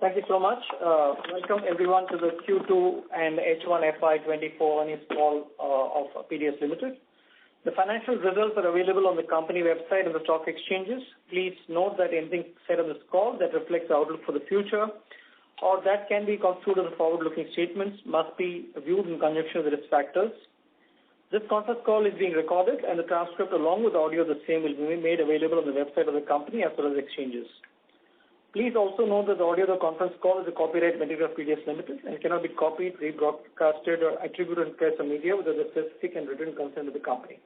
Thank you so much. Welcome everyone to the Q2 and H1 FY24 earnings call of PDS Limited. The financial results are available on the company website and the stock exchanges. Please note that anything said on this call that reflects the outlook for the future or that can be construed as forward-looking statements must be viewed in conjunction with the risk factors. This conference call is being recorded and the transcript along with audio of the same will be made available on the website of the company as well as exchanges. Please also note that the audio of the conference call is a copyright material of PDS Limited and cannot be copied, rebroadcasted or attributed in press or media without the specific and written consent of the company.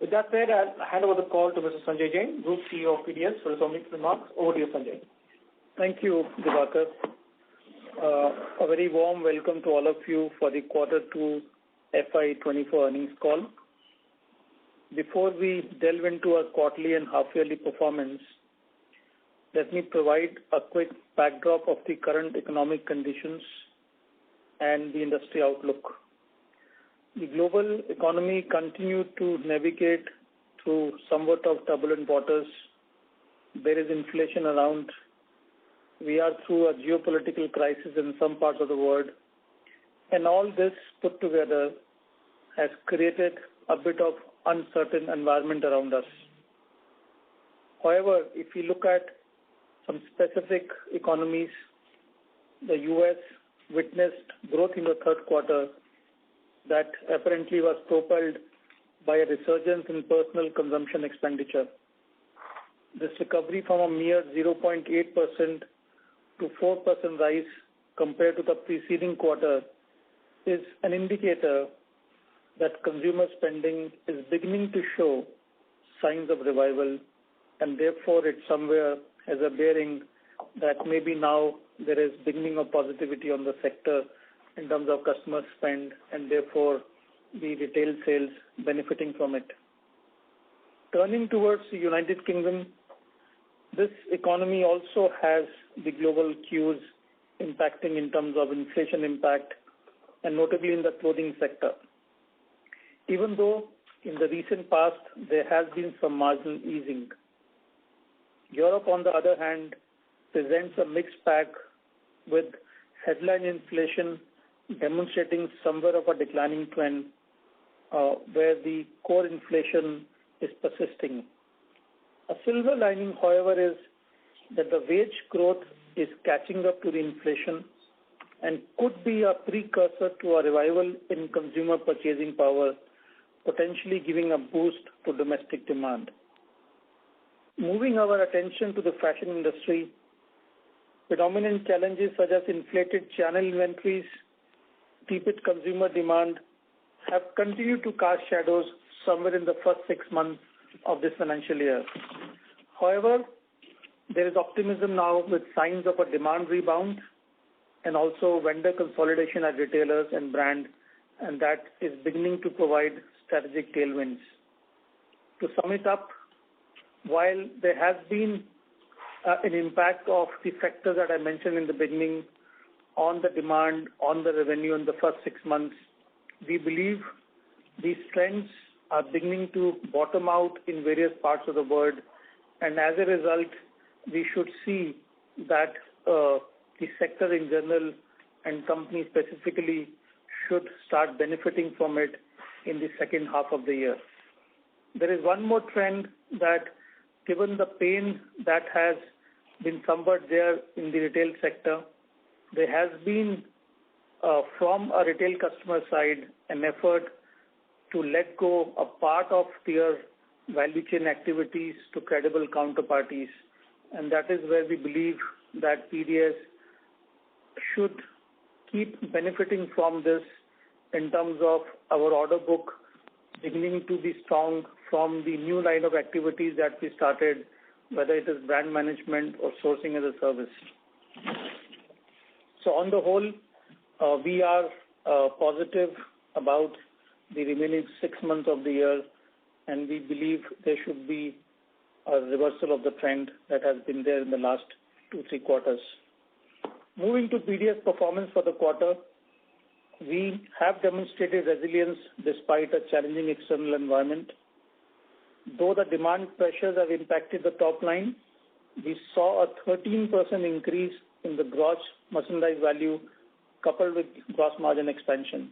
With that said, I'll hand over the call to Mr. Sanjay Jain, Group CEO of PDS, for his opening remarks. Over to you, Sanjay. Thank you, Divakar. A very warm welcome to all of you for the Q2 FY24 earnings call. Before we delve into our quarterly and half-yearly performance, let me provide a quick backdrop of the current economic conditions and the industry outlook. The global economy continued to navigate through somewhat of turbulent waters. There is inflation around. We are through a geopolitical crisis in some parts of the world. And all this put together has created a bit of uncertain environment around us. However, if we look at some specific economies, the U.S. witnessed growth in the third quarter that apparently was propelled by a resurgence in personal consumption expenditure. This recovery from a mere 0.8% to 4% rise compared to the preceding quarter is an indicator that consumer spending is beginning to show signs of revival, and therefore it somewhere has a bearing that maybe now there is beginning of positivity on the sector in terms of customer spend and therefore the retail sales benefiting from it. Turning towards the United Kingdom, this economy also has the global cues impacting in terms of inflation impact and notably in the clothing sector. Even though in the recent past there has been some marginal easing, Europe, on the other hand, presents a mixed bag with headline inflation demonstrating somewhere of a declining trend where the core inflation is persisting. A silver lining, however, is that the wage growth is catching up to the inflation and could be a precursor to a revival in consumer purchasing power, potentially giving a boost to domestic demand. Moving our attention to the fashion industry, predominant challenges such as inflated channel inventories, tepid consumer demand have continued to cast shadows somewhere in the first 6 months of this financial year. However, there is optimism now with signs of a demand rebound and also vendor consolidation at retailers and brand, and that is beginning to provide strategic tailwinds. To sum it up, while there has been an impact of the factors that I mentioned in the beginning on the demand, on the revenue in the first 6 months, we believe these trends are beginning to bottom out in various parts of the world, and as a result, we should see that the sector in general and companies specifically should start benefiting from it in the second half of the year. There is one more trend that, given the pain that has been somewhat there in the retail sector, there has been from a retail customer side an effort to let go a part of their value chain activities to credible counterparties, and that is where we believe that PDS should keep benefiting from this in terms of our order book beginning to be strong from the new line of activities that we started, whether it is brand management or sourcing as a service. So on the whole, we are positive about the remaining 6 months of the year, and we believe there should be a reversal of the trend that has been there in the last 2-3 quarters. Moving to PDS performance for the quarter, we have demonstrated resilience despite a challenging external environment. Though the demand pressures have impacted the top line, we saw a 13% increase in the gross merchandise value coupled with gross margin expansion.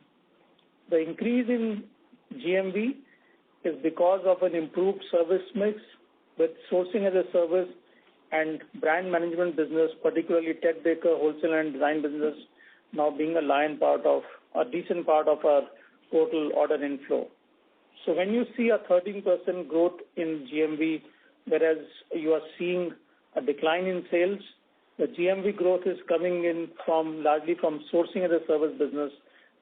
The increase in GMV is because of an improved service mix with sourcing as a service and brand management business, particularly Tech Baker, wholesale and design business, now being a decent part of our total order inflow. So when you see a 13% growth in GMV, whereas you are seeing a decline in sales, the GMV growth is coming in largely from sourcing as a service business,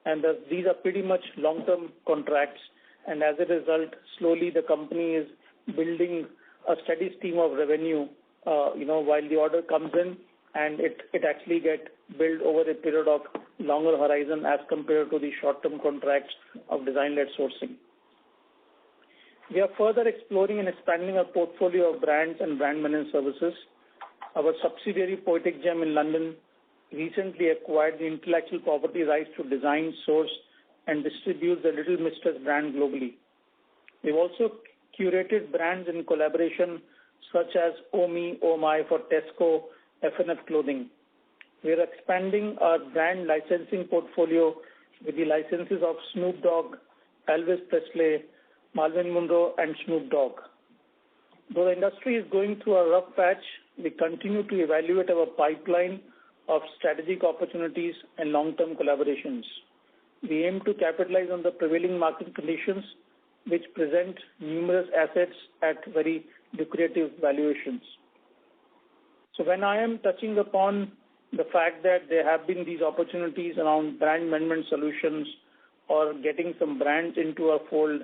and these are pretty much long-term contracts. And as a result, slowly the company is building a steady stream of revenue, while the order comes in, and it actually get built over a period of longer horizon as compared to the short-term contracts of design-led sourcing. We are further exploring and expanding our portfolio of brands and brand management services. Our subsidiary Poetic Gem in London recently acquired the intellectual property rights to design, source, and distribute the Little Mistress brand globally. We've also curated brands in collaboration such as Oh Me, Oh My for Tesco, F&F Clothing. We are expanding our brand licensing portfolio with the licenses of Snoop Dogg, Elvis Presley, Marilyn Monroe, and Snoop Dogg. Though the industry is going through a rough patch, we continue to evaluate our pipeline of strategic opportunities and long-term collaborations. We aim to capitalize on the prevailing market conditions, which present numerous assets at very lucrative valuations. So when I am touching upon the fact that there have been these opportunities around brand management solutions or getting some brands into our fold,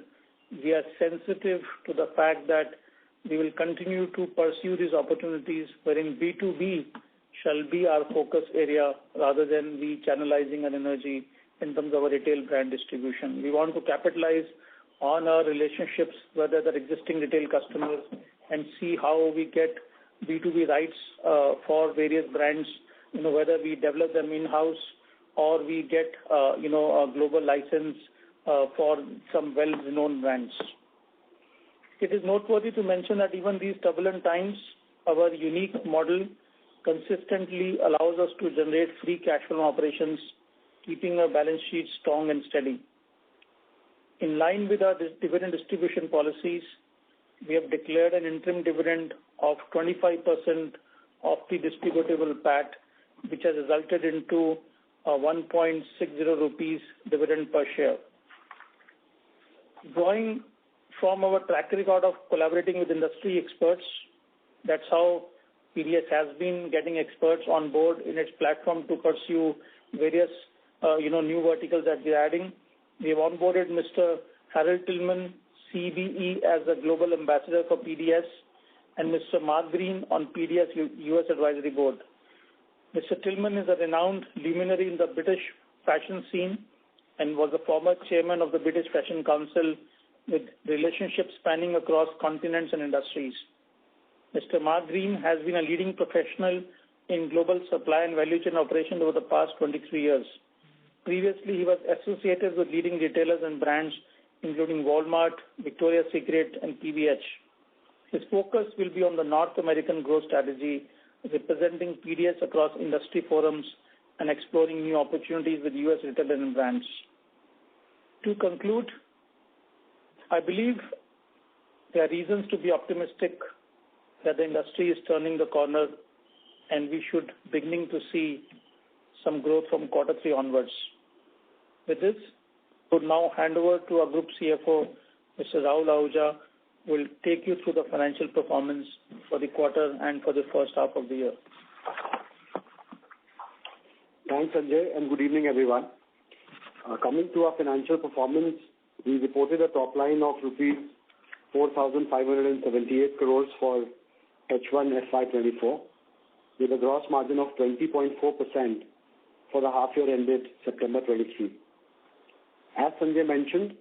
we are sensitive to the fact that we will continue to pursue these opportunities wherein B2B shall be our focus area rather than we channelizing our energy in terms of our retail brand distribution. We want to capitalize on our relationships, whether they're existing retail customers, and see how we get B2B rights for various brands, whether we develop them in-house or we get, a global license for some well-known brands. It is noteworthy to mention that even these turbulent times, our unique model consistently allows us to generate free cash flow operations, keeping our balance sheet strong and steady. In line with our dividend distribution policies, we have declared an interim dividend of 25% of the distributable PAT, which has resulted into 1.60 rupees dividend per share. Drawing from our track record of collaborating with industry experts, that's how PDS has been getting experts on board in its platform to pursue various new verticals that we're adding. We have onboarded Mr. Harold Tillman, CBE, as the Global Ambassador for PDS, and Mr. Mark Green on PDS US Advisory Board. Mr. Tillman is a renowned luminary in the British fashion scene and was the former chairman of the British Fashion Council with relationships spanning across continents and industries. Mr. Mark Green has been a leading professional in global supply and value chain operations over the past 23 years. Previously, he was associated with leading retailers and brands including Walmart, Victoria's Secret, and PVH. His focus will be on the North American growth strategy, representing PDS across industry forums and exploring new opportunities with U.S. retailers and brands. To conclude, I believe there are reasons to be optimistic that the industry is turning the corner and we should beginning to see some growth from quarter 3 onwards. With this, I would now hand over to our Group CFO, Mr. Rahul Ahuja, who will take you through the financial performance for the quarter and for the first half of the year. Thanks, Sanjay, and good evening, everyone. Coming to our financial performance, we reported a top line of rupees 4,578 crores for H1 FY24, with a gross margin of 20.4% for the half year ended September 23. As Sanjay mentioned,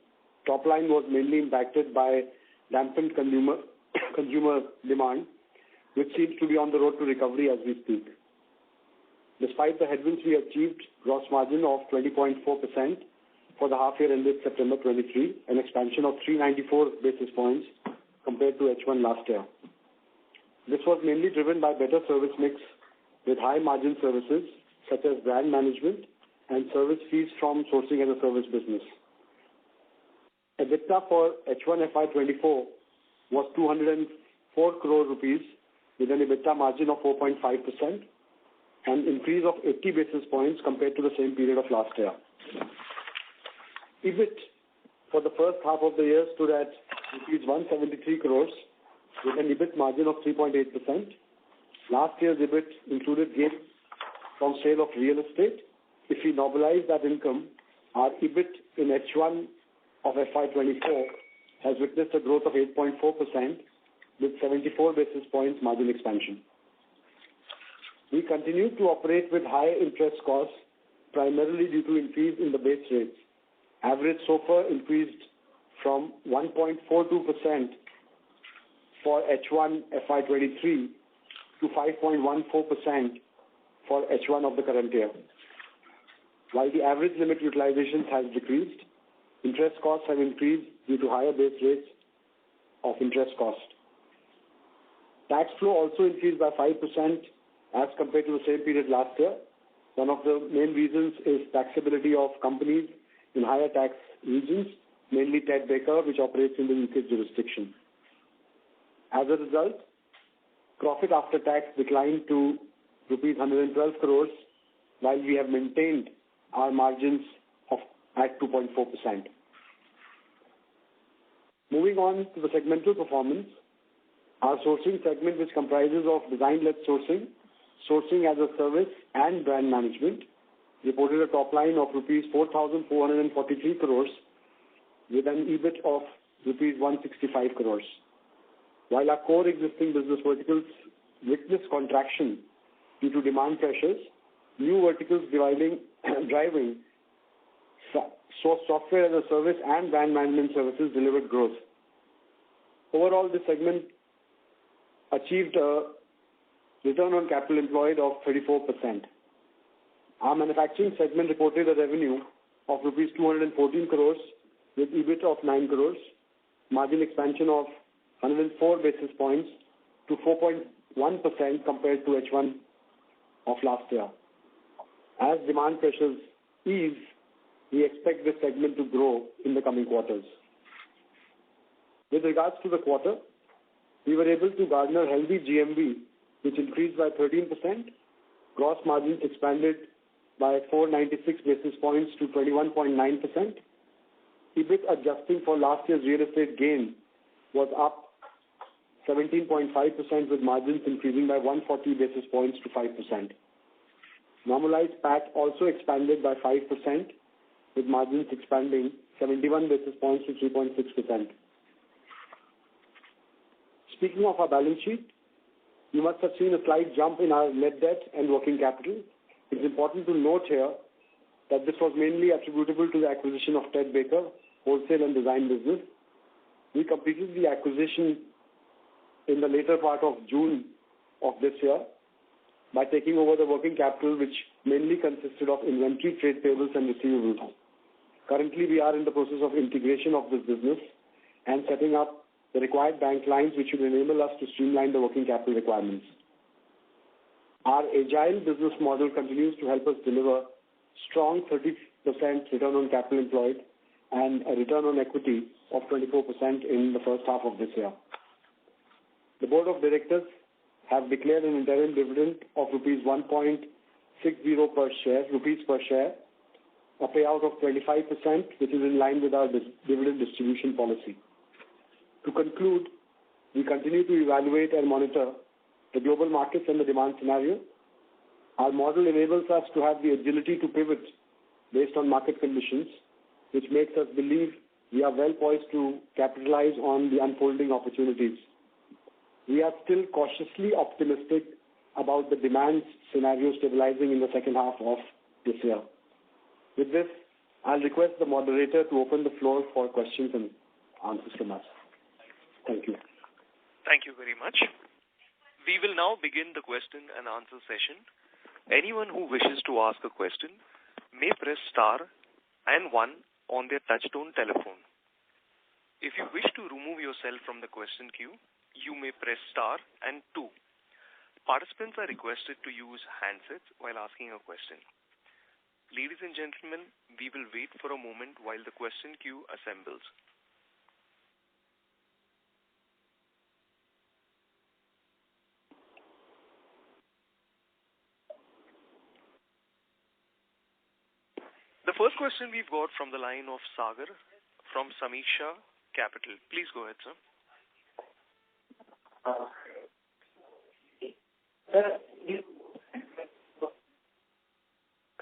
top line was mainly impacted by dampened consumer demand, which seems to be on the road to recovery as we speak. Despite the headwinds, we achieved gross margin of 20.4% for the half year ended September 23, an expansion of 394 basis points compared to H1 last year. This was mainly driven by better service mix with high margin services such as brand management and service fees from sourcing as a service business. EBITDA for H1 FY24 was 204 crore rupees with an EBITDA margin of 4.5%, an increase of 80 basis points compared to the same period of last year. EBIT for the first half of the year stood at rupees 173 crores with an EBIT margin of 3.8%. Last year's EBIT included gains from sale of real estate. If we normalize that income, our EBIT in H1 of FY24 has witnessed a growth of 8.4% with 74 basis points margin expansion. We continue to operate with high interest costs, primarily due to increase in the base rates. Average SOFR increased from 1.42% for H1 FY23 to 5.14% for H1 of the current year. While the average limit utilization has decreased, interest costs have increased due to higher base rates of interest cost. Tax flow also increased by 5% as compared to the same period last year. One of the main reasons is taxability of companies in higher tax regions, mainly Ted Baker, which operates in the UK jurisdiction. As a result, profit after tax declined to rupees 112 crores, while we have maintained our margins at 2.4%. Moving on to the segmental performance, our sourcing segment, which comprises of design-led sourcing, sourcing as a service, and brand management, reported a top line of rupees 4,443 crores with an EBIT of rupees 165 crores. While our core existing business verticals witnessed contraction due to demand pressures, new verticals driving software as a service and brand management services delivered growth. Overall, this segment achieved a return on capital employed of 34%. Our manufacturing segment reported a revenue of rupees 214 crores with EBIT of 9 crores, margin expansion of 104 basis points to 4.1% compared to H1 of last year. As demand pressures ease, we expect this segment to grow in the coming quarters. With regards to the quarter, we were able to garner healthy GMV, which increased by 13%. Gross margins expanded by 496 basis points to 21.9%. EBIT adjusting for last year's real estate gain was up 17.5% with margins increasing by 140 basis points to 5%. Normalized PAT also expanded by 5% with margins expanding 71 basis points to 3.6%. Speaking of our balance sheet, you must have seen a slight jump in our net debt and working capital. It's important to note here that this was mainly attributable to the acquisition of Ted Baker, wholesale and design business. We completed the acquisition in the later part of June of this year by taking over the working capital, which mainly consisted of inventory, trade payables, and receivables. Currently, we are in the process of integration of this business and setting up the required bank lines, which will enable us to streamline the working capital requirements. Our agile business model continues to help us deliver strong 30% return on capital employed and a return on equity of 24% in the first half of this year. The Board of Directors have declared an interim dividend of rupees 1.60 per share, a payout of 25%, which is in line with our dividend distribution policy. To conclude, we continue to evaluate and monitor the global markets and the demand scenario. Our model enables us to have the agility to pivot based on market conditions, which makes us believe we are well poised to capitalize on the unfolding opportunities. We are still cautiously optimistic about the demand scenario stabilizing in the second half of this year. With this, I'll request the moderator to open the floor for questions and answers from us. Thank you. Thank you very much. We will now begin the question and answer session. Anyone who wishes to ask a question may press star and 1 on their touchtone telephone. If you wish to remove yourself from the question queue, you may press star and 2. Participants are requested to use handsets while asking a question. Ladies and gentlemen, we will wait for a moment while the question queue assembles. The first question we've got from the line of Sagar from Sameeksha Capital. Please go ahead, sir.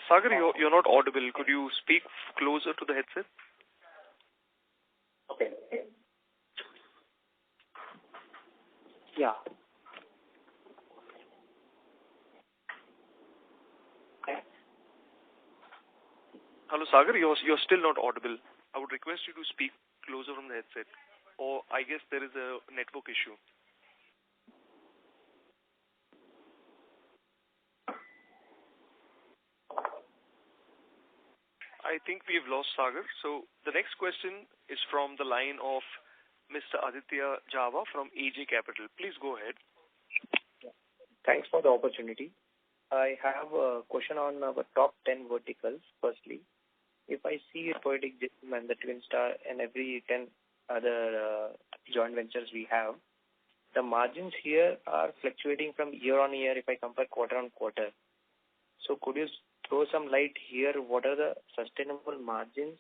Sagar, you're not audible. Could you speak closer to the headset? Okay. Yeah. Hello, Sagar. You're still not audible. I would request you to speak closer from the headset. Or I guess there is a network issue. I think we've lost Sagar. So the next question is from the line of Mr. Aditya Java from AJ Capital. Please go ahead. Thanks for the opportunity. I have a question on our top 10 verticals. Firstly, if I see Poetic Gem and the Twin Star and every 10 other joint ventures we have, the margins here are fluctuating from year on year if I compare quarter on quarter. So could you throw some light here? What are the sustainable margins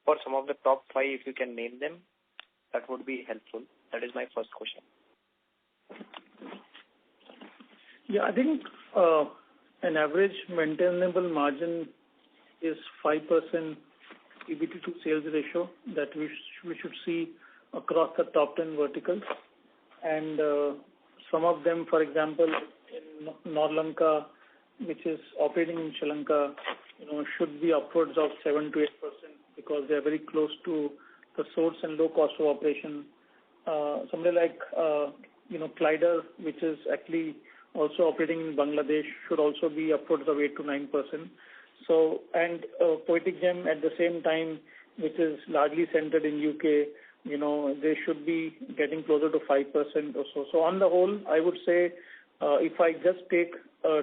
for some of the top 5 if you can name them? That would be helpful. That is my first question. Yeah, I think an average maintainable margin is 5% EBIT to sales ratio that we should see across the top 10 verticals. And some of them, for example, in Sri Lanka, which is operating in Sri Lanka, should be upwards of 7 to 8% because they are very close to the source and low cost of operation. Somebody like, Clyder, which is actually also operating in Bangladesh, should also be upwards of 8 to 9%. So, and Poetic Gem at the same time, which is largely centered in UK, they should be getting closer to 5% or so. So on the whole, I would say if I just take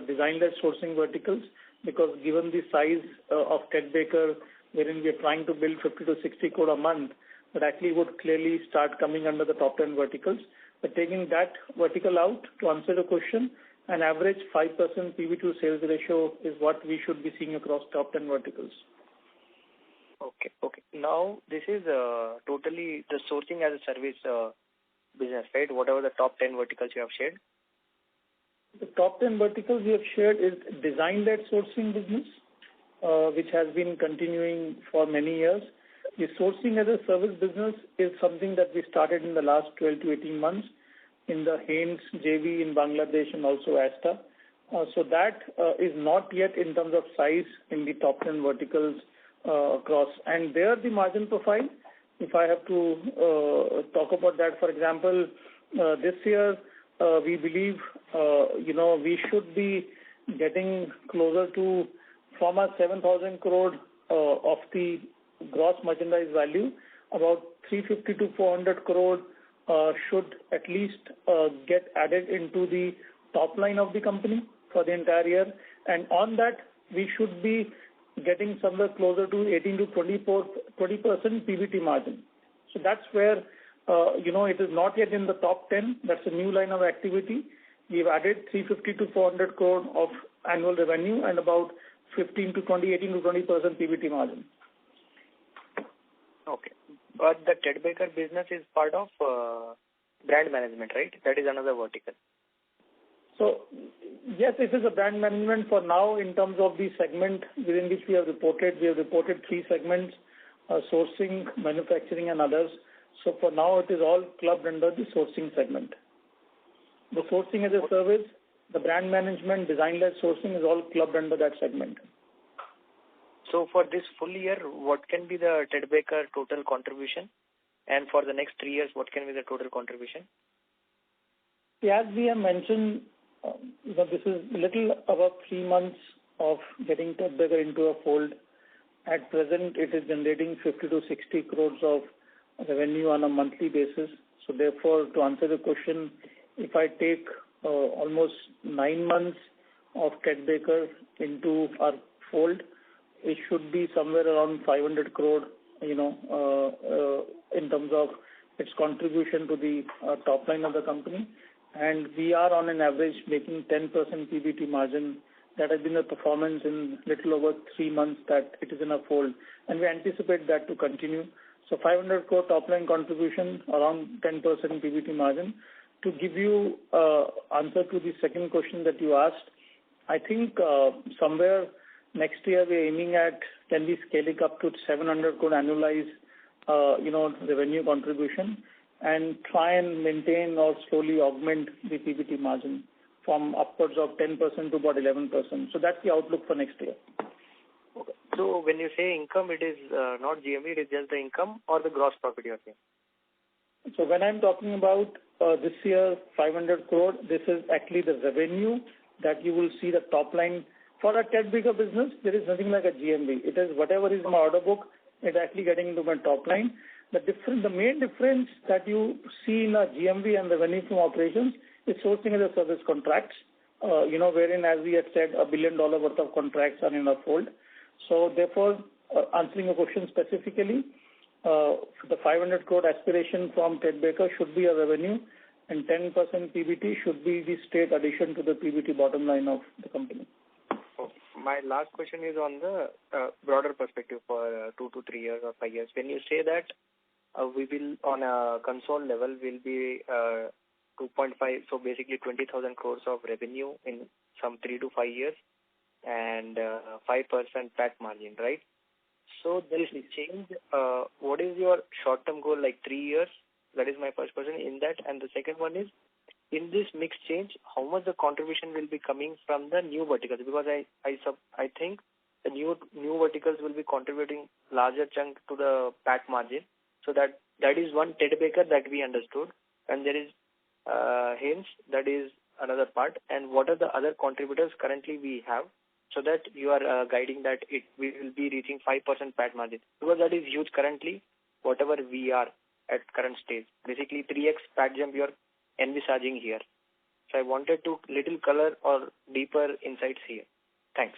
design-led sourcing verticals, because given the size of Ted Baker, wherein we are trying to build 50 to 60 crore a month, that actually would clearly start coming under the top 10 verticals. But taking that vertical out, to answer the question, an average 5% PV to sales ratio is what we should be seeing across top 10 verticals. Okay. Now, this is totally the sourcing as a service business, right? Whatever the top 10 verticals you have shared. The top 10 verticals we have shared is design-led sourcing business, which has been continuing for many years. The sourcing as a service business is something that we started in the last 12 to 18 months in the Haynes JV in Bangladesh and also Asta. So that is not yet in terms of size in the top 10 verticals across. And there the margin profile, if I have to talk about that, for example, this year we believe, we should be getting closer to from a 7,000 crore of the gross merchandise value, about 350 to 400 crore should at least get added into the top line of the company for the entire year. And on that, we should be getting somewhere closer to 18 to 20% PBT margin. So that's where, it is not yet in the top 10. That's a new line of activity. We've added 350 to 400 crore of annual revenue and about 18 to 20% PBT margin. Okay. But the Ted Baker business is part of brand management, right? That is another vertical. So, yes, it is a brand management for now in terms of the segment within which we have reported. We have reported 3 segments, sourcing, manufacturing, and others. So for now, it is all clubbed under the sourcing segment. The sourcing as a service, the brand management, design-led sourcing is all clubbed under that segment. So for this full year, what can be the Ted Baker total contribution? And for the next 3 years, what can be the total contribution? As we have mentioned, this is a little about 3 months of getting Ted Baker into a fold. At present, it is generating 50 to 60 crores of revenue on a monthly basis. So therefore, to answer the question, if I take almost 9 months of Ted Baker into our fold, it should be somewhere around 500 crore, in terms of its contribution to the top line of the company. And we are on an average making 10% PBT margin. That has been a performance in little over 3 months that it is in a fold. And we anticipate that to continue. So 500 crore top line contribution, around 10% PBT margin. To give you answer to the second question that you asked, I think somewhere next year we're aiming at, can we scale it up to 700 crore annualized, revenue contribution, and try and maintain or slowly augment the PBT margin from upwards of 10% to about 11%. So that's the outlook for next year. Okay. So when you say income, it is not GMV, it is just the income or the gross profit you are saying? So when I'm talking about this year 500 crore, this is actually the revenue that you will see the top line. For a Ted Baker business, there is nothing like a GMV. It is whatever is my order book, it's actually getting into my top line. The main difference that you see in a GMV and revenue from operations is sourcing as a service contracts, wherein, as we had said, $1 billion worth of contracts are in our fold. So therefore, answering your question specifically, the 500 crore aspiration from Ted Baker should be a revenue, and 10% PBT should be the straight addition to the PBT bottom line of the company. My last question is on the broader perspective for 2 to 3 years or 5 years. When you say that we will, on a Concall level, will be 2.5, so basically 20,000 crores of revenue in some 3 to 5 years and 5% PAT margin, right? So there is a change. What is your short-term goal, like 3 years? That is my first question in that. And the second one is, in this mix change, how much the contribution will be coming from the new verticals? Because I think the new verticals will be contributing larger chunk to the PAT margin. So that is one Ted Baker that we understood, and there is hence that is another part. And what are the other contributors currently we have, so that you are guiding that we will be reaching 5% PAT margin, because that is huge currently, whatever we are at current stage. Basically 3x PAT jump you are envisaging here. So I wanted to little color or deeper insights here. Thanks.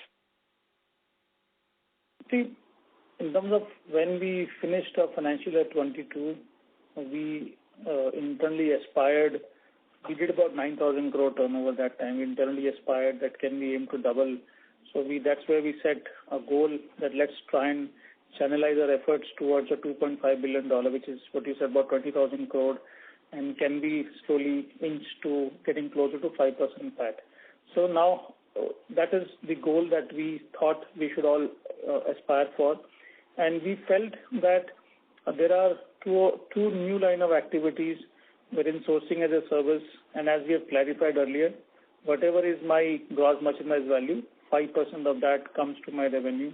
See, in terms of when we finished our financial year 22, we internally aspired, we did about 9,000 crore turnover that time. We internally aspired that can we aim to double. So that's where we set a goal that let's try and channelize our efforts towards a $2.5 billion, which is what you said, about 20,000 crore, and can be slowly inch to getting closer to 5% PAT. So now that is the goal that we thought we should all aspire for. And we felt that there are two new line of activities within sourcing as a service. And as we have clarified earlier, whatever is my gross merchandise value, 5% of that comes to my revenue.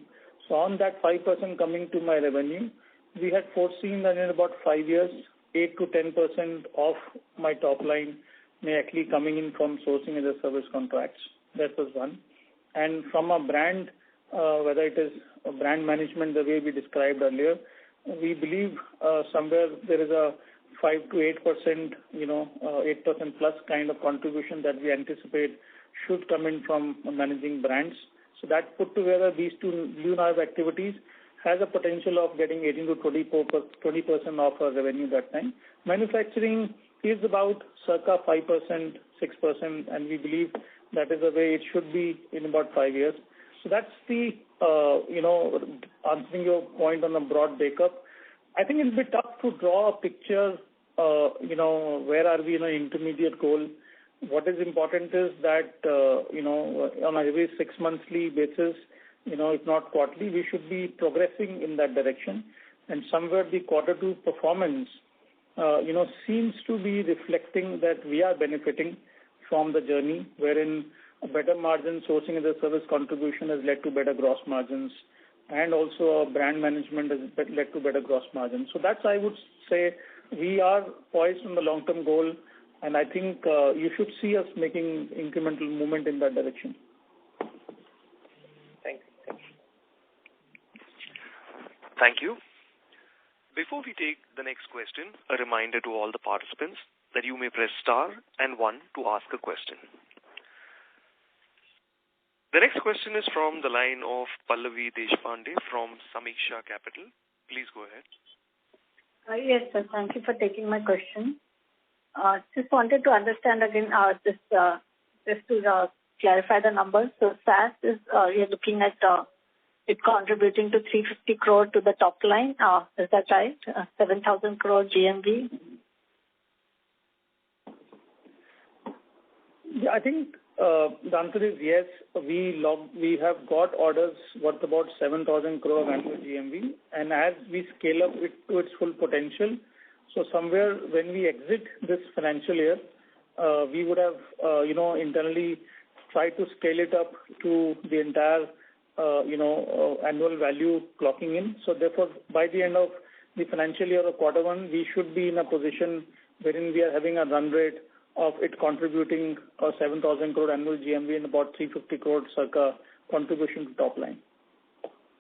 So on that 5% coming to my revenue, we had foreseen that in about 5 years, 8 to 10% of my top line may actually coming in from sourcing as a service contracts. That was one. And from a brand, whether it is a brand management, the way we described earlier, we believe somewhere there is a 5 to 8%, 8% plus kind of contribution that we anticipate should come in from managing brands. So that put together, these two new line of activities has a potential of getting 18 to 20% of our revenue that time. Manufacturing is about circa 5%, 6%, and we believe that is the way it should be in about 5 years. So that's the, answering your point on a broad breakup. I think it'll be tough to draw a picture, where are we in an intermediate goal. What is important is that, on a every 6 monthly basis, if not quarterly, we should be progressing in that direction. And somewhere the Q2 performance, seems to be reflecting that we are benefiting from the journey, wherein a better margin sourcing as a service contribution has led to better gross margins, and also brand management has led to better gross margins. So that's, I would say, we are poised on the long-term goal, and I think you should see us making incremental movement in that direction. Thank you. Before we take the next question, a reminder to all the participants that you may press star and 1 to ask a question. The next question is from the line of Pallavi Deshpande from Samiksha Capital. Please go ahead. Yes, sir. Thank you for taking my question. Just wanted to understand again, just to clarify the numbers. So SAS is, you're looking at it contributing to 350 crore to the top line. Is that right? 7,000 crore GMV? Yeah, I think the answer is yes. We have got orders worth about 7,000 crore annual GMV, and as we scale up it to its full potential, so somewhere when we exit this financial year, we would have, internally tried to scale it up to the entire, annual value clocking in. So therefore, by the end of the financial year of quarter one, we should be in a position wherein we are having a run rate of it contributing 7,000 crore annual GMV and about 350 crore circa contribution to top line.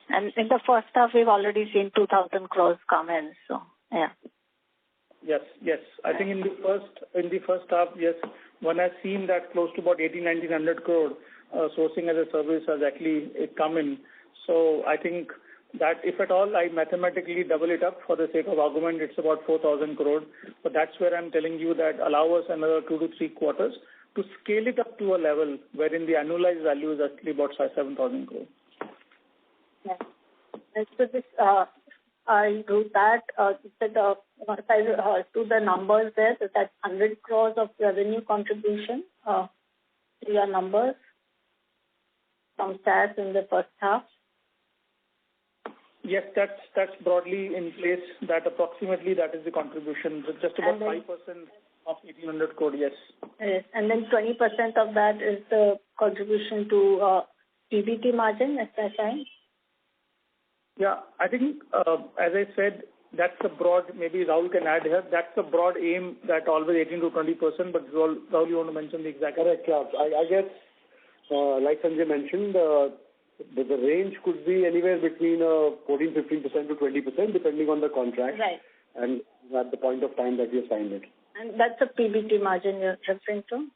And in the first half, we've already seen 2,000 crores come in. So, yeah. Yes. I think in the first half, yes, one has seen that close to about 1,900 crore sourcing as a service has actually come in. So I think that if at all I mathematically double it up for the sake of argument, it's about 4,000 crore. But that's where I'm telling you that allow us another 2 to 3 quarters to scale it up to a level wherein the annualized value is actually about 7,000 crore. Yes. And so this, I do that, if I do the numbers there, so that's 100 crores of revenue contribution to your numbers from SAS in the first half. Yes, that's broadly in place. That approximately that is the contribution. Just about 5% of 1,800 crore, yes. Yes, and then 20% of that is the contribution to PBT margin at that time? Yeah, I think, as I said, that's a broad, maybe Rahul can add here, that's a broad aim that always 18 to 20%, but Rahul, you want to mention the exact? Correct, yeah. I guess, like Sanjay mentioned, the range could be anywhere between 14-15% to 20%, depending on the contract. Right. And at the point of time that you signed it. And that's a PBT margin you're referring to?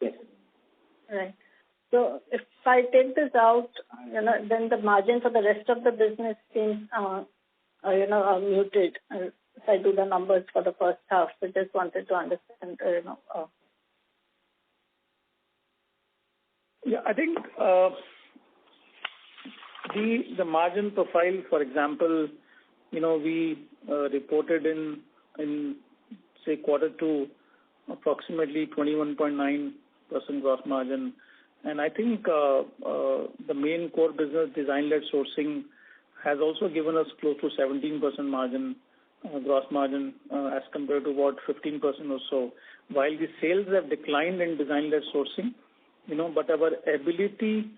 Yes. Right. So if I take this out, then the margin for the rest of the business seems, muted. If I do the numbers for the first half, so just wanted to understand, Yeah, I think the margin profile, for example, we reported in say quarter two approximately 21.9% gross margin, and I think the main core business design-led sourcing has also given us close to 17% margin, gross margin, as compared to about 15% or so. While the sales have declined in design-led sourcing, but our ability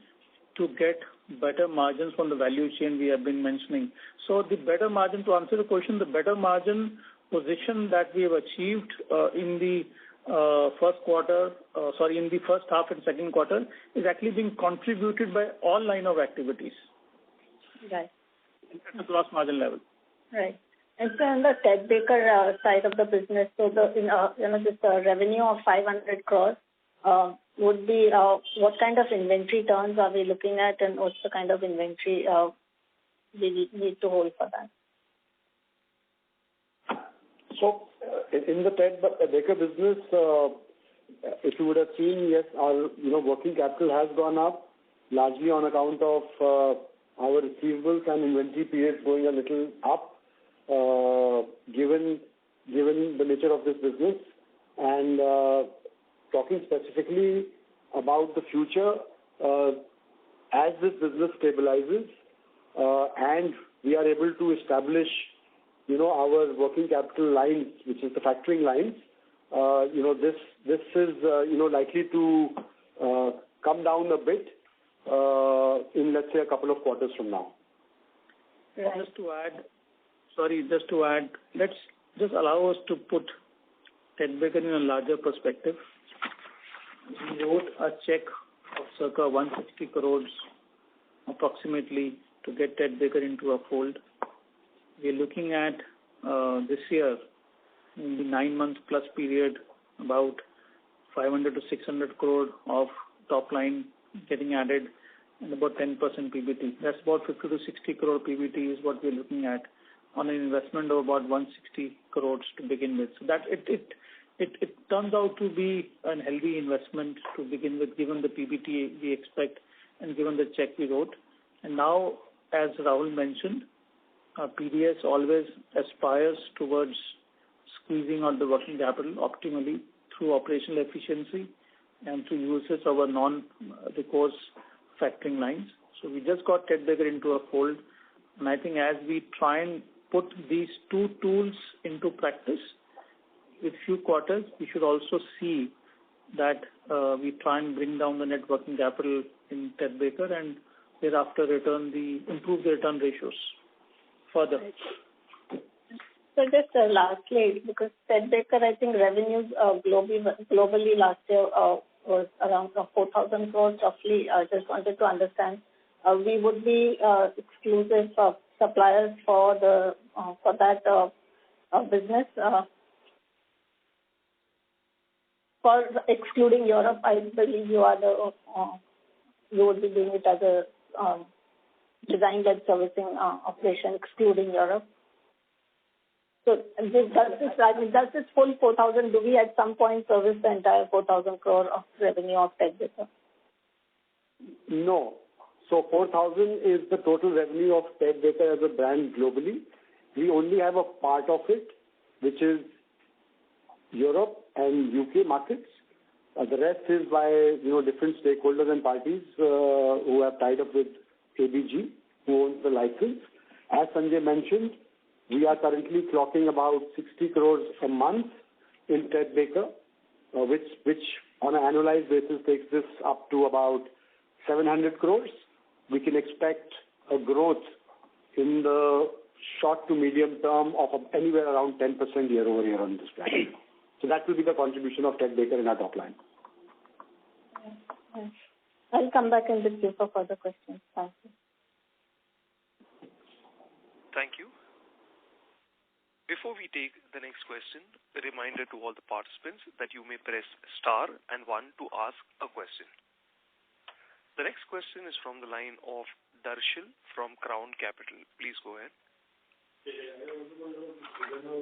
to get better margins from the value chain we have been mentioning. So the better margin, to answer the question, the better margin position that we have achieved in the in the first half and second quarter is actually being contributed by all line of activities. Right. At the gross margin level. Right. And so on the Ted Baker side of the business, so this revenue of 500 crores would be what kind of inventory turns are we looking at, and what's the kind of inventory we need to hold for that? So in the Ted Baker business, if you would have seen, yes, our working capital has gone up largely on account of our receivables and inventory periods going a little up, given the nature of this business. And talking specifically about the future, as this business stabilizes and we are able to establish, our working capital lines, which is the factoring lines, this is likely to come down a bit in, let's say, a couple of quarters from now. Right. Just to add, let's just allow us to put Ted Baker in a larger perspective. We wrote a check of circa 160 crores approximately to get Ted Baker into a fold. We're looking at this year in the 9 months plus period, about 500 to 600 crore of top line getting added and about 10% PBT. That's about 50 to 60 crore PBT is what we're looking at on an investment of about 160 crores to begin with. So that it turns out to be a healthy investment to begin with, given the PBT we expect and given the check we wrote. And now, as Rahul mentioned, PDS always aspires towards squeezing out the working capital optimally through operational efficiency and through usage of our non-recourse factoring lines. So we just got Ted Baker into a fold, and I think as we try and put these two tools into practice with few quarters, we should also see that we try and bring down the net working capital in Ted Baker and thereafter improve the return ratios further. So just lastly, because Ted Baker, I think revenues globally last year was around 4,000 crores roughly. I just wanted to understand, we would be exclusive suppliers for that business. For excluding Europe, I believe you would be doing it as a design-led servicing operation, excluding Europe. So does this full 4,000, do we at some point service the entire 4,000 crore of revenue of Ted Baker? No. So 4,000 is the total revenue of Ted Baker as a brand globally. We only have a part of it, which is Europe and UK markets. The rest is by different stakeholders and parties who have tied up with ABG, who owns the license. As Sanjay mentioned, we are currently clocking about 60 crores a month in Ted Baker, which on an annualized basis takes this up to about 700 crores. We can expect a growth in the short to medium term of anywhere around 10% year over year on this brand. So that will be the contribution of Ted Baker in our top line. I'll come back in the queue for further questions. Thank you. Thank you. Before we take the next question, a reminder to all the participants that you may press star and 1 to ask a question. The next question is from the line of Darshil from Crown Capital. Please go ahead.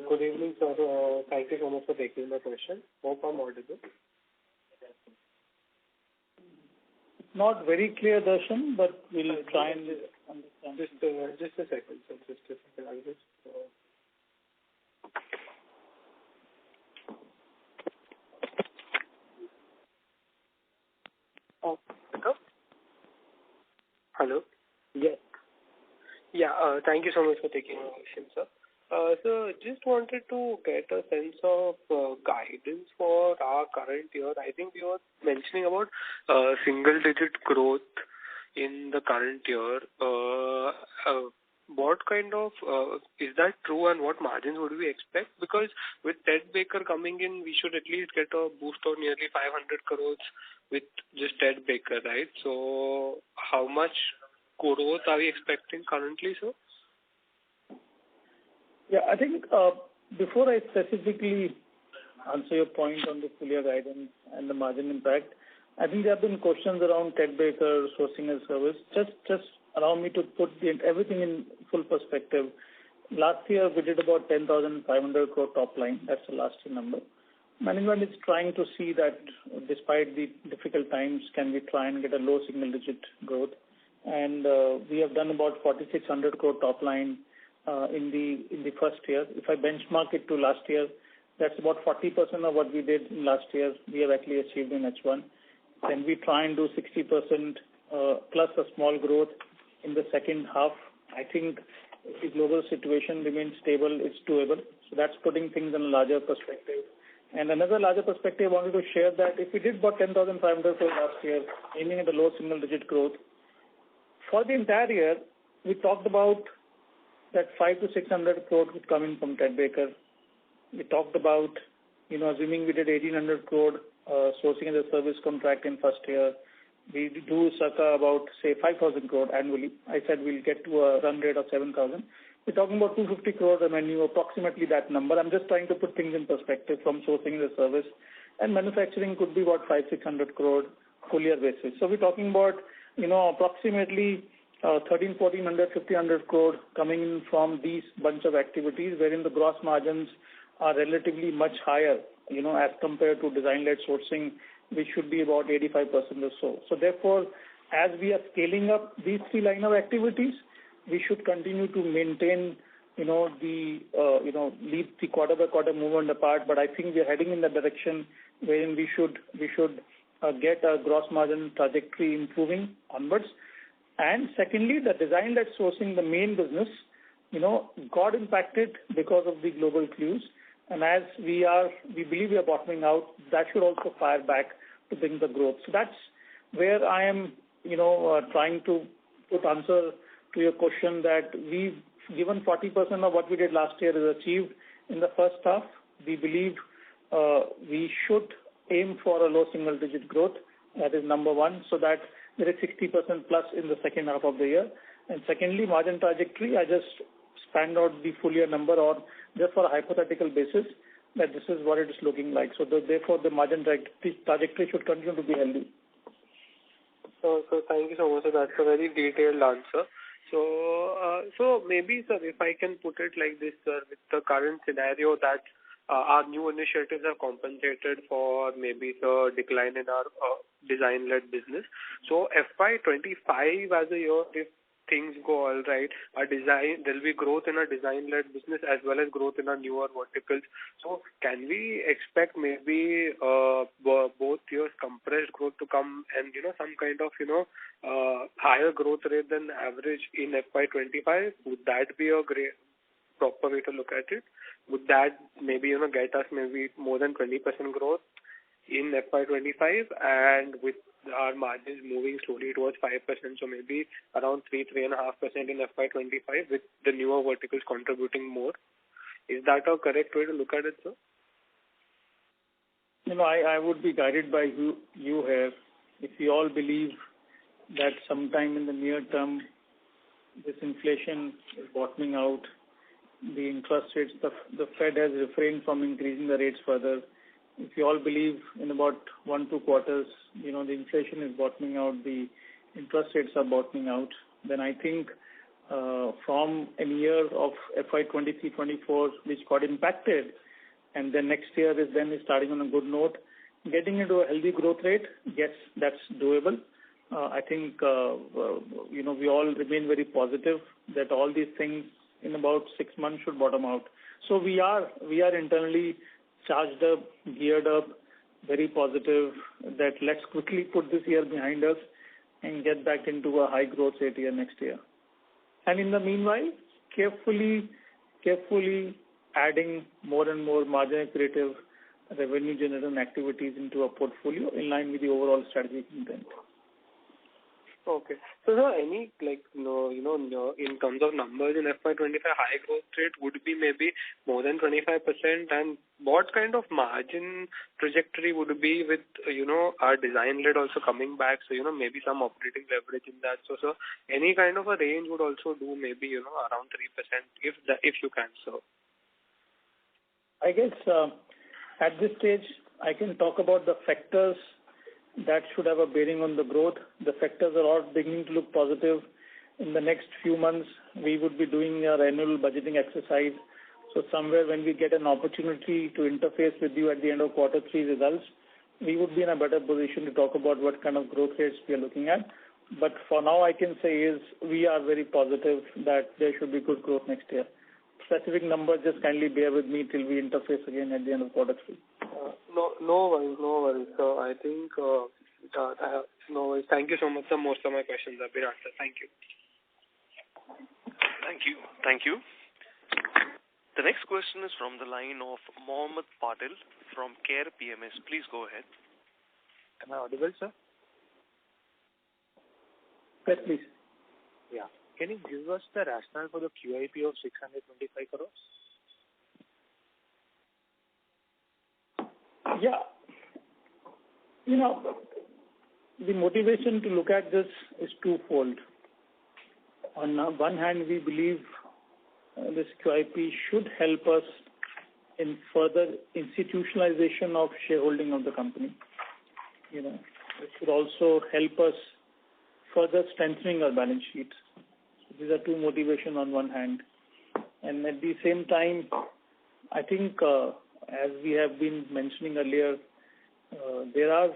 Good evening, sir. Thank you so much for taking my question. Hope I'm audible. It's not very clear, Darshan, but we'll try and understand. Just a second, sir. Just a second. I'll just... Hello? Yes. Yeah, thank you so much for taking my question, sir. So just wanted to get a sense of guidance for our current year. I think you were mentioning about single-digit growth in the current year. What kind of, is that true, and what margins would we expect? Because with Ted Baker coming in, we should at least get a boost of nearly 500 crores with just Ted Baker, right? So how much growth are we expecting currently, sir? Yeah, I think before I specifically answer your point on the full year guidance and the margin impact, I think there have been questions around Ted Baker sourcing and service. Just allow me to put everything in full perspective. Last year, we did about 10,500 crore top line. That's the last year number. Management is trying to see that despite the difficult times, can we try and get a low single-digit growth? And we have done about 4,600 crore top line in the first year. If I benchmark it to last year, that's about 40% of what we did last year. We have actually achieved in H1. Then we try and do 60% plus a small growth in the second half. I think if the global situation remains stable, it's doable. So that's putting things in a larger perspective. And another larger perspective, I wanted to share that if we did about 10,500 crore last year, aiming at a low single-digit growth, for the entire year, we talked about that 500 to 600 crore would come in from Ted Baker. We talked about, assuming we did 1,800 crore sourcing as a service contract in first year, we do circa about, say, 5,000 crore annually. I said we'll get to a run rate of 7,000. we're talking about 250 crore revenue, approximately that number. I'm just trying to put things in perspective from sourcing the service. And manufacturing could be about 500-600 crore full year basis. So we're talking about, approximately 1,300, 1,400, 1,500 crore coming in from these bunch of activities, wherein the gross margins are relatively much higher, as compared to design-led sourcing, which should be about 85% or so. So therefore, as we are scaling up these three line of activities, we should continue to maintain, leave the quarter by quarter movement apart. But I think we are heading in the direction wherein we should get our gross margin trajectory improving onwards. And secondly, the design-led sourcing, the main business, got impacted because of the global clues. And as we believe we are bottoming out, that should also fire back to bring the growth. So that's where I am, trying to put answer to your question, that we've given 40% of what we did last year is achieved in the first half. We believe we should aim for a low single-digit growth. That is number one, so that there is 60% plus in the second half of the year. And secondly, margin trajectory, I just spanned out the full year number, or just for a hypothetical basis, that this is what it is looking like. So therefore, the margin trajectory should continue to be healthy. So thank you so much. So that's a very detailed answer. So maybe, sir, if I can put it like this, sir, with the current scenario that our new initiatives have compensated for maybe the decline in our design-led business. So FY25 as a year, if things go all right, there'll be growth in our design-led business as well as growth in our newer verticals. So can we expect maybe both years compressed growth to come and, some kind of, higher growth rate than average in FY25? Would that be a great proper way to look at it? Would that maybe, get us maybe more than 20% growth in FY25, and with our margins moving slowly towards 5%, so maybe around 3.5% in FY25 with the newer verticals contributing more? Is that a correct way to look at it, sir? I would be guided by you here. If we all believe that sometime in the near term, this inflation is bottoming out, the interest rates, the Fed has refrained from increasing the rates further. If you all believe in about 1-2 quarters, the inflation is bottoming out, the interest rates are bottoming out, then I think from a year of FY23-24, which got impacted, and then next year is starting on a good note, getting into a healthy growth rate, yes, that's doable. I think, we all remain very positive that all these things in about 6 months should bottom out. So we are internally charged up, geared up, very positive that let's quickly put this year behind us and get back into a high growth rate year next year. And in the meanwhile, carefully adding more and more margin accretive revenue generating activities into our portfolio in line with the overall strategic intent. Okay. So, sir, any, in terms of numbers in FY25, high growth rate would be maybe more than 25%, and what kind of margin trajectory would be with, our design-led also coming back, so, maybe some operating leverage in that. So, sir, any kind of a range would also do maybe, around 3%, if you can, sir. I guess at this stage, I can talk about the factors that should have a bearing on the growth. The factors are all beginning to look positive. In the next few months, we would be doing our annual budgeting exercise. So somewhere when we get an opportunity to interface with you at the end of quarter 3 results, we would be in a better position to talk about what kind of growth rates we are looking at. But for now, I can say is we are very positive that there should be good growth next year. Specific numbers, just kindly bear with me till we interface again at the end of quarter 3. No worries. So I think, no worries. Thank you so much, sir. Most of my questions have been answered. Thank you. Thank you. The next question is from the line of Mohammed Patil from Care PMS. Please go ahead. Am I audible, sir? Yes, please. Yeah. Can you give us the rationale for the QIP of 625 crores? Yeah. The motivation to look at this is twofold. On one hand, we believe this QIP should help us in further institutionalization of shareholding of the company. It should also help us further strengthening our balance sheet. So these are two motivations on one hand. And at the same time, I think, as we have been mentioning earlier, there are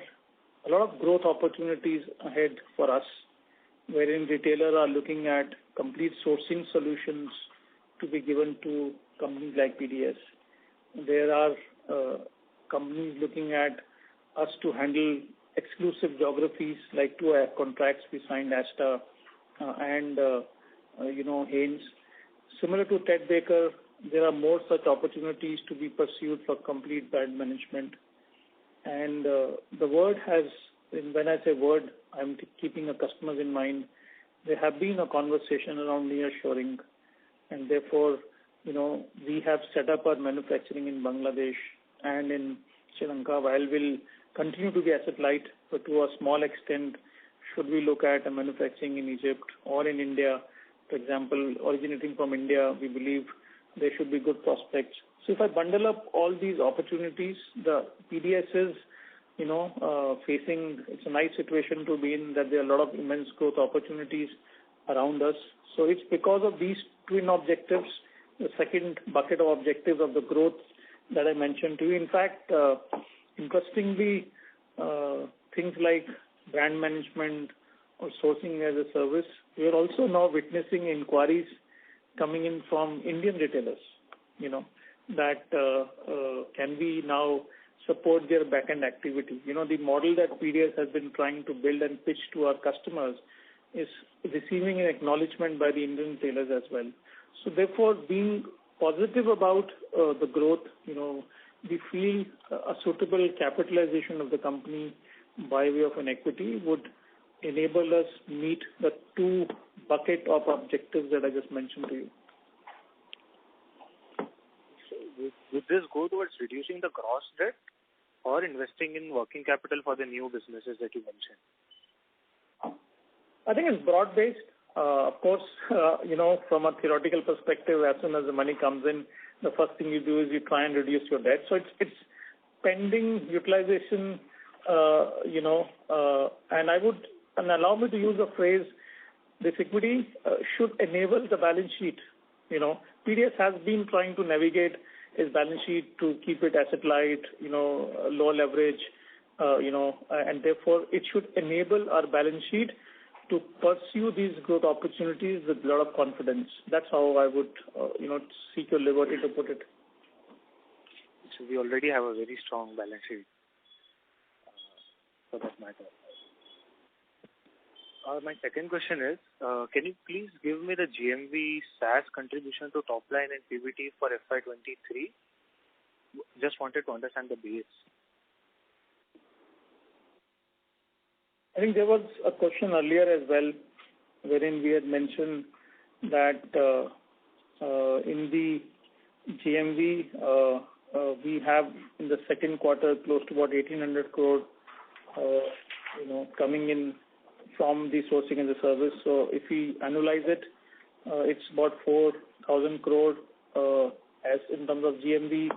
a lot of growth opportunities ahead for us, wherein retailers are looking at complete sourcing solutions to be given to companies like PDS. There are companies looking at us to handle exclusive geographies, like two contracts we signed, Asta and Haynes. Similar to Ted Baker, there are more such opportunities to be pursued for complete brand management. And the word has, when I say word, I'm keeping the customers in mind. There have been a conversation around nearshoring, and therefore, we have set up our manufacturing in Bangladesh and in Sri Lanka, while we'll continue to be asset light, but to a small extent, should we look at a manufacturing in Egypt or in India, for example, originating from India, we believe there should be good prospects. So if I bundle up all these opportunities, the PDS is, facing, it's a nice situation to be in, that there are a lot of immense growth opportunities around us. So it's because of these twin objectives, the second bucket of objectives of the growth that I mentioned to you. In fact, interestingly, things like brand management or sourcing as a service, we are also now witnessing inquiries coming in from Indian retailers, that can we now support their back-end activity. The model that PDS has been trying to build and pitch to our customers is receiving an acknowledgement by the Indian retailers as well. So therefore, being positive about the growth, we feel a suitable capitalization of the company by way of an equity would enable us meet the two bucket of objectives that I just mentioned to you. So would this go towards reducing the gross debt or investing in working capital for the new businesses that you mentioned? I think it's broad-based. Of course, from a theoretical perspective, as soon as the money comes in, the first thing you do is you try and reduce your debt. So it's pending utilization, and allow me to use the phrase, this equity should enable the balance sheet. PDS has been trying to navigate its balance sheet to keep it asset light, low leverage, and therefore it should enable our balance sheet to pursue these growth opportunities with a lot of confidence. That's how I would, seek your liberty to put it. So we already have a very strong balance sheet for that matter. My second question is, can you please give me the GMV SaaS contribution to top line and PBT for FY23? Just wanted to understand the base. I think there was a question earlier as well, wherein we had mentioned that in the GMV, we have in the second quarter close to about 1,800 crore, coming in from the sourcing as a service. So if we annualize it, it's about 4,000 crore as in terms of GMV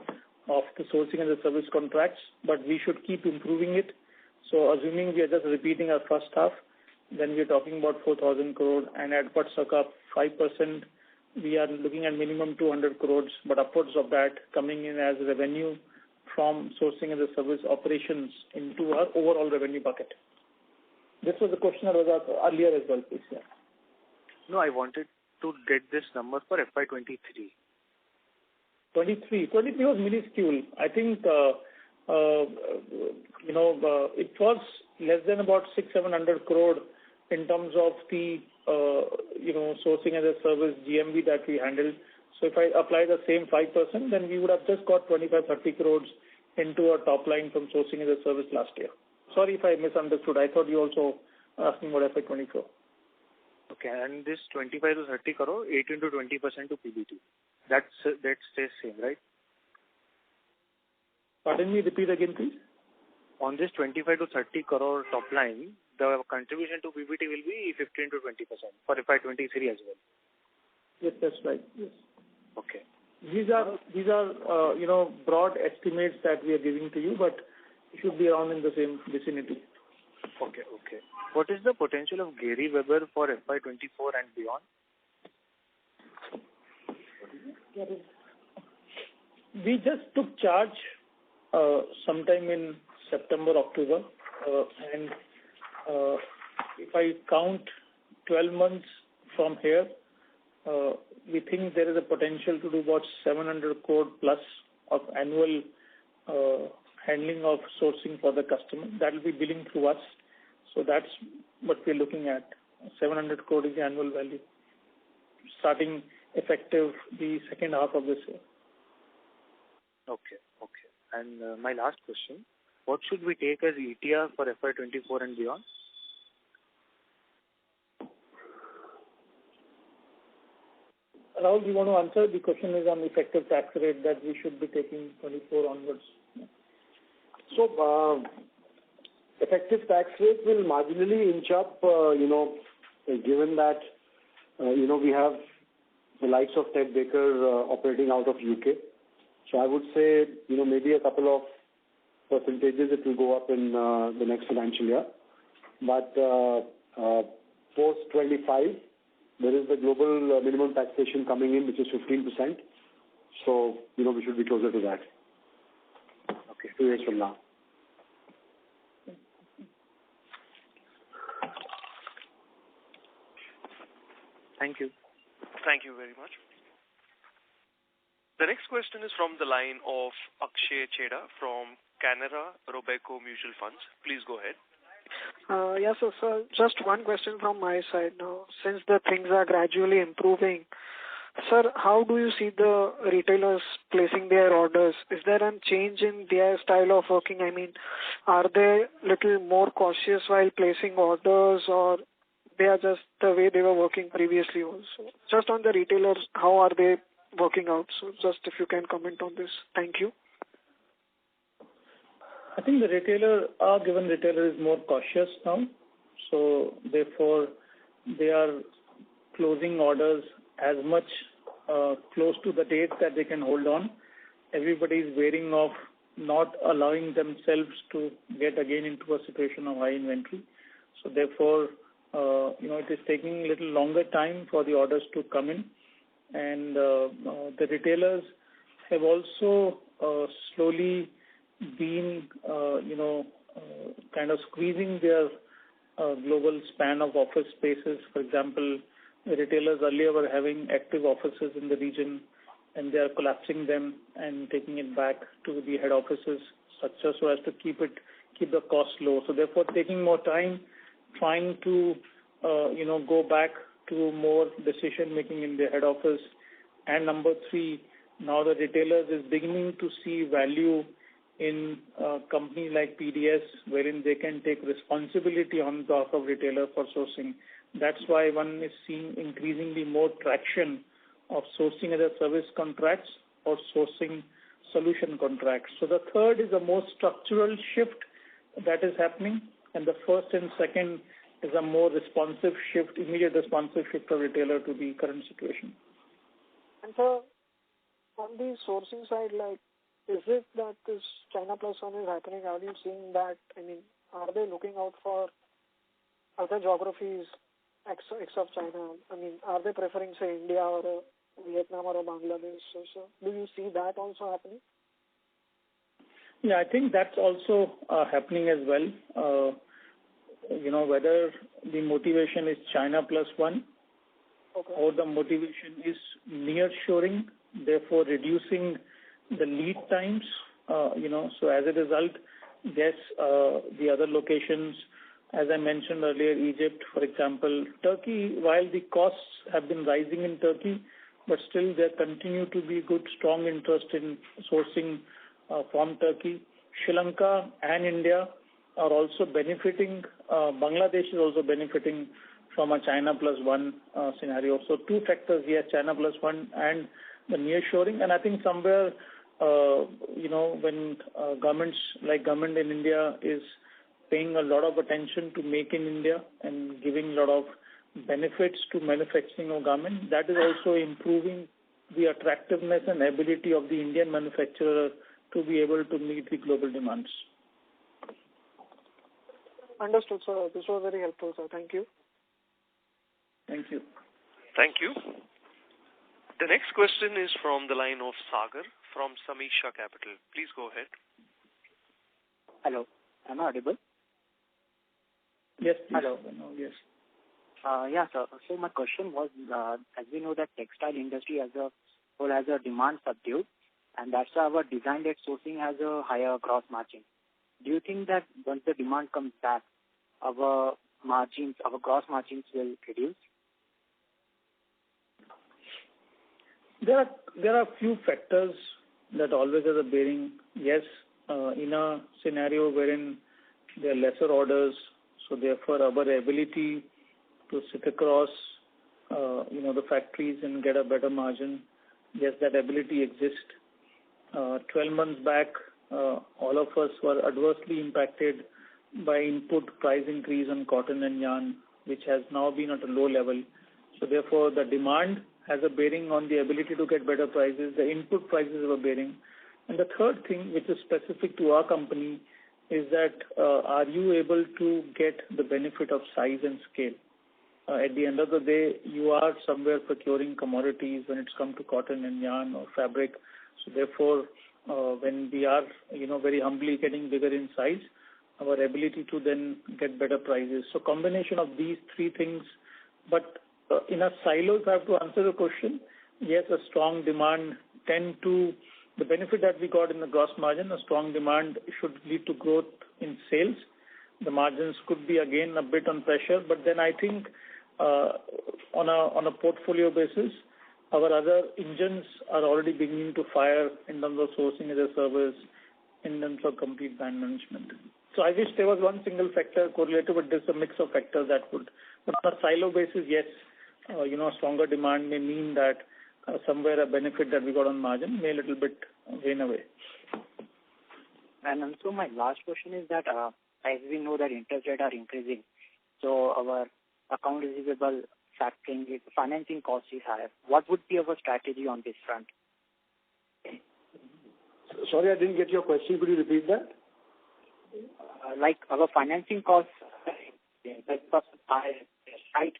of the sourcing as a service contracts, but we should keep improving it. So assuming we are just repeating our first half, then we are talking about 4,000 crore, and at about circa 5%, we are looking at minimum 200 crores, but upwards of that coming in as revenue from sourcing as a service operations into our overall revenue bucket. This was the question that was asked earlier as well, please. Yeah. No, I wanted to get this number for FY23. 23 was minuscule. I think, it was less than about 600-700 crore in terms of the, sourcing as a service GMV that we handled. So if I apply the same 5%, then we would have just got 25-30 crores into our top line from sourcing as a service last year. Sorry if I misunderstood. I thought you also asking about FY24. Okay, and this 25 to 30 crore, 18 to 20% to PBT. That stays same, right? Pardon me, repeat again, please. On this 25 to 30 crore top line, the contribution to PBT will be 15 to 20% for FY23 as well. Yes, that's right. Yes. Okay. These are broad estimates that we are giving to you, but it should be around in the same vicinity. Okay. What is the potential of Gary Weber for FY24 and beyond? We just took charge sometime in September, October, and if I count 12 months from here, we think there is a potential to do about 700 crore plus of annual handling of sourcing for the customer. That will be billing through us. So that's what we're looking at. 700 crore is the annual value, starting effective the second half of this year. Okay. And my last question, what should we take as ETR for FY24 and beyond? Rahul, do you want to answer? The question is on effective tax rate that we should be taking 24 onwards. So, effective tax rate will marginally inch up, given that, we have the likes of Ted Baker operating out of UK. So I would say, maybe a couple of percentages it will go up in the next financial year. But post 25, there is the global minimum taxation coming in, which is 15%. So, we should be closer to that. Okay. 2 years from now. Thank you. Thank you very much. The next question is from the line of Akshay Cheda from Canara Robeco Mutual Funds. Please go ahead. Yes, sir. Just one question from my side now. Since the things are gradually improving, sir, how do you see the retailers placing their orders? Is there a change in their style of working? I mean, are they little more cautious while placing orders, or they are just the way they were working previously also? Just on the retailers, how are they working out? So just if you can comment on this. Thank you. I think the retailer is more cautious now. So therefore, they are closing orders as much close to the date that they can hold on. Everybody is wary of not allowing themselves to get again into a situation of high inventory. So therefore, it is taking a little longer time for the orders to come in. And the retailers have also slowly been, kind of squeezing their global span of office spaces. For example, the retailers earlier were having active offices in the region, and they are collapsing them and taking it back to the head offices structure so as to keep the cost low. So therefore, taking more time, trying to, go back to more decision making in the head office. And number 3, now the retailers is beginning to see value in a company like PDS, wherein they can take responsibility on behalf of retailer for sourcing. That's why one is seeing increasingly more traction of sourcing as a service contracts or sourcing solution contracts. So the third is a more structural shift that is happening, and the first and second is a more responsive shift, immediate responsive shift of retailer to the current situation. And so, on the sourcing side, is it that this China Plus One is happening? Are you seeing that? I mean, are they looking out for other geographies except China? I mean, are they preferring, say, India or Vietnam or Bangladesh? So do you see that also happening? Yeah, I think that's also happening as well. Whether the motivation is China Plus One, okay, or the motivation is nearshoring, therefore reducing the lead times, so as a result, yes, the other locations, as I mentioned earlier, Egypt, for example, Turkey, while the costs have been rising in Turkey, but still there continue to be good, strong interest in sourcing from Turkey. Sri Lanka and India are also benefiting. Bangladesh is also benefiting from a China Plus One scenario. So 2 factors here, China Plus One and the nearshoring. And I think somewhere, when government in India is paying a lot of attention to Make in India and giving a lot of benefits to manufacturing of garment, that is also improving the attractiveness and ability of the Indian manufacturer to be able to meet the global demands. Understood, sir. This was very helpful, sir. Thank you. Thank you. Thank you. The next question is from the line of Sagar from Samisha Capital. Please go ahead. Hello. Am I audible? Yes, please. Hello. Yes. Yeah, sir. So my question was, as we know that textile industry as a whole has a demand subdued, and that's why our design-led sourcing has a higher gross margin. Do you think that once the demand comes back, our gross margins will reduce? There are few factors that always have a bearing. Yes, in a scenario wherein there are lesser orders, so therefore our ability to sit across, the factories and get a better margin, yes, that ability exists. 12 months back, all of us were adversely impacted by input price increase on cotton and yarn, which has now been at a low level. So therefore, the demand has a bearing on the ability to get better prices. The input prices have a bearing. And the third thing, which is specific to our company, is that are you able to get the benefit of size and scale? At the end of the day, you are somewhere procuring commodities when it's come to cotton and yarn or fabric. So therefore, when we are, very humbly getting bigger in size, our ability to then get better prices. So combination of these three things. But in a silo, if I have to answer the question, yes, a strong demand the benefit that we got in the gross margin, a strong demand should lead to growth in sales. The margins could be again a bit on pressure, but then I think on a portfolio basis, our other engines are already beginning to fire in terms of sourcing as a service, in terms of complete brand management. So I wish there was one single factor correlated, but there's a mix of factors that would. But on a silo basis, yes, stronger demand may mean that somewhere a benefit that we got on margin may a little bit wane away. And also my last question is that as we know that interest rates are increasing, so our account receivable financing cost is higher. What would be our strategy on this front? Sorry, I didn't get your question. Could you repeat that? Like our financing costs, right?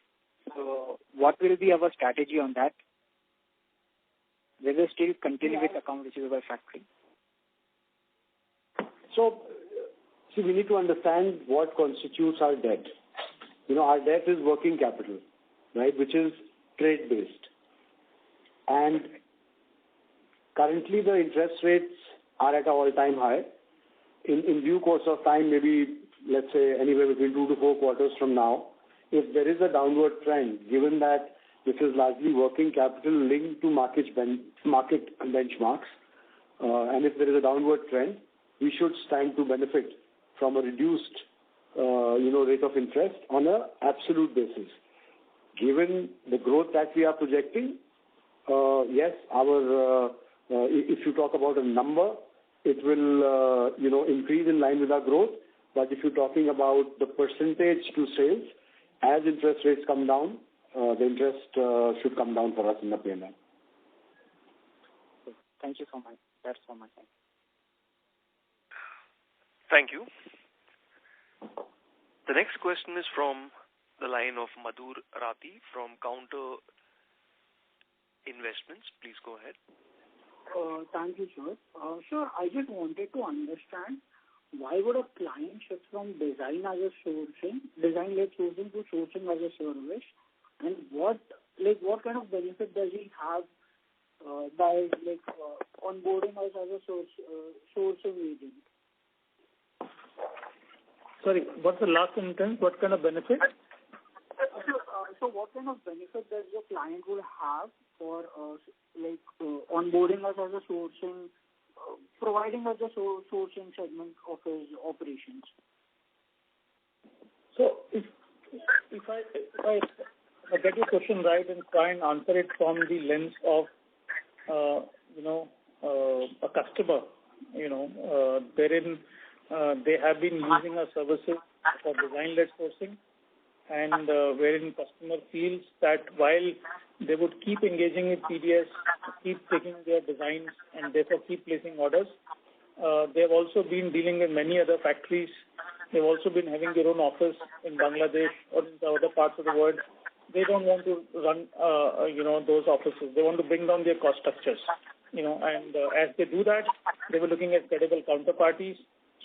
So what will be our strategy on that? We will still continue with account receivable factoring. So, we need to understand what constitutes our debt. Our debt is working capital, right, which is trade-based. And currently the interest rates are at an all-time high. In due course of time, maybe, let's say, anywhere between 2 to 4 quarters from now, if there is a downward trend, given that this is largely working capital linked to market benchmarks, and if there is a downward trend, we should stand to benefit from a reduced, rate of interest on an absolute basis. Given the growth that we are projecting, yes, if you talk about a number, it will, increase in line with our growth. But if you're talking about the percentage to sales, as interest rates come down, the interest should come down for us in the P&L. Thank you so much. That's all my time. Thank you. The next question is from the line of Madhur Rathi from Counter Investments. Please go ahead. Thank you, sir. Sir, I just wanted to understand why would a client shift from design-led sourcing to sourcing as a service, and what kind of benefit does he have by onboarding us as a sourcing agent? Sorry, what's the last sentence? What kind of benefit? So what kind of benefit does your client will have for onboarding us as a sourcing, providing us a sourcing segment of his operations? So if I get your question right and try and answer it from the lens of a customer, wherein they have been using our services for design-led sourcing, and wherein customer feels that while they would keep engaging with PDS, keep taking their designs, and therefore keep placing orders. They have also been dealing with many other factories. They've also been having their own office in Bangladesh or in the other parts of the world. They don't want to run, those offices. They want to bring down their cost structures, and as they do that, they were looking at credible counterparties.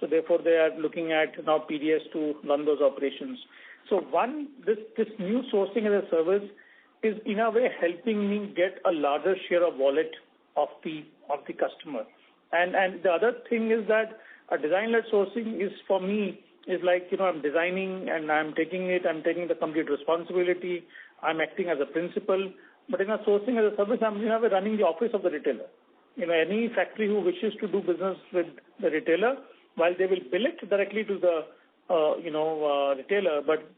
So therefore, they are looking at now PDS to run those operations. So this new sourcing as a service is in a way helping me get a larger share of wallet of the customer. And the other thing is that a design-led sourcing is for me is like, I'm designing and I'm taking the complete responsibility. I'm acting as a principal. But in a sourcing as a service, I'm running the office of the retailer. Any factory who wishes to do business with the retailer, while they will bill it directly to the retailer, but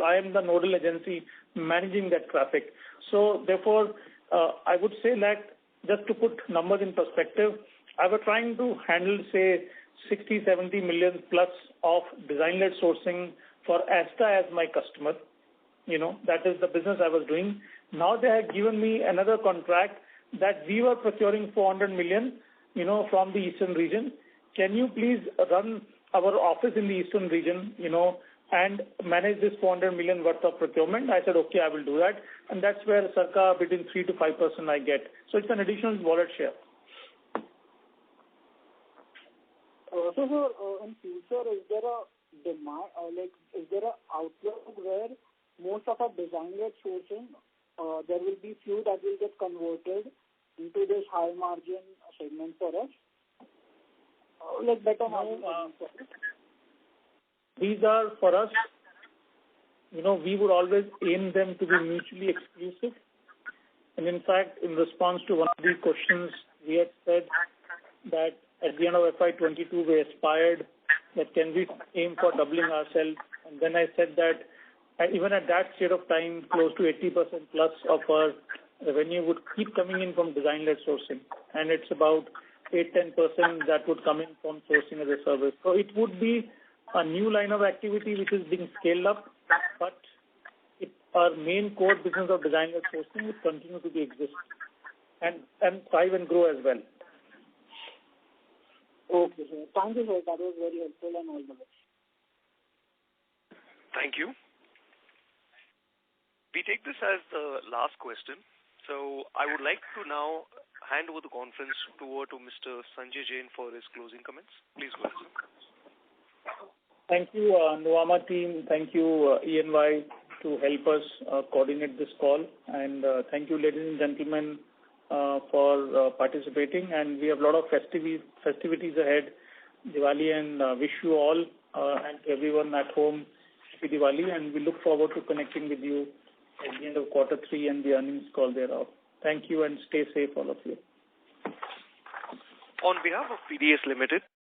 I am the nodal agency managing that traffic. So therefore, I would say that just to put numbers in perspective, I was trying to handle, say, 60, 70 million plus of design-led sourcing for Asta as my customer. That is the business I was doing. Now they have given me another contract that we were procuring 400 million, from the eastern region. Can you please run our office in the eastern region, and manage this 400 million worth of procurement? I said, okay, I will do that. And that's where circa between 3 to 5% I get. So it's an additional wallet share. In future, is there a demand, is there a outlook where most of our design-led sourcing, there will be few that will get converted into this high margin segment for us? Better margin for us? These are for us, we would always aim them to be mutually exclusive. And in fact, in response to one of the questions, we had said that at the end of FY22, we aspired that can we aim for doubling ourselves. And then I said that even at that state of time, close to 80% plus of our revenue would keep coming in from design-led sourcing. And it's about 8-10% that would come in from sourcing as a service. So it would be a new line of activity which is being scaled up, but our main core business of design-led sourcing will continue to be exist and thrive and grow as well. Okay, sir. Thank you, sir. That was very helpful and all the best. Thank you. We take this as the last question. So I would like to now hand over the conference over to Mr. Sanjay Jain for his closing comments. Please go ahead, sir. Thank you, Nuvama team. Thank you, ENY, to help us coordinate this call. And thank you, ladies and gentlemen, for participating. And we have a lot of festivities ahead, Diwali, and wish you all and everyone at home happy Diwali. And we look forward to connecting with you at the end of Q3 and the earnings call thereof. Thank you and stay safe, all of you. On behalf of PDS Limited,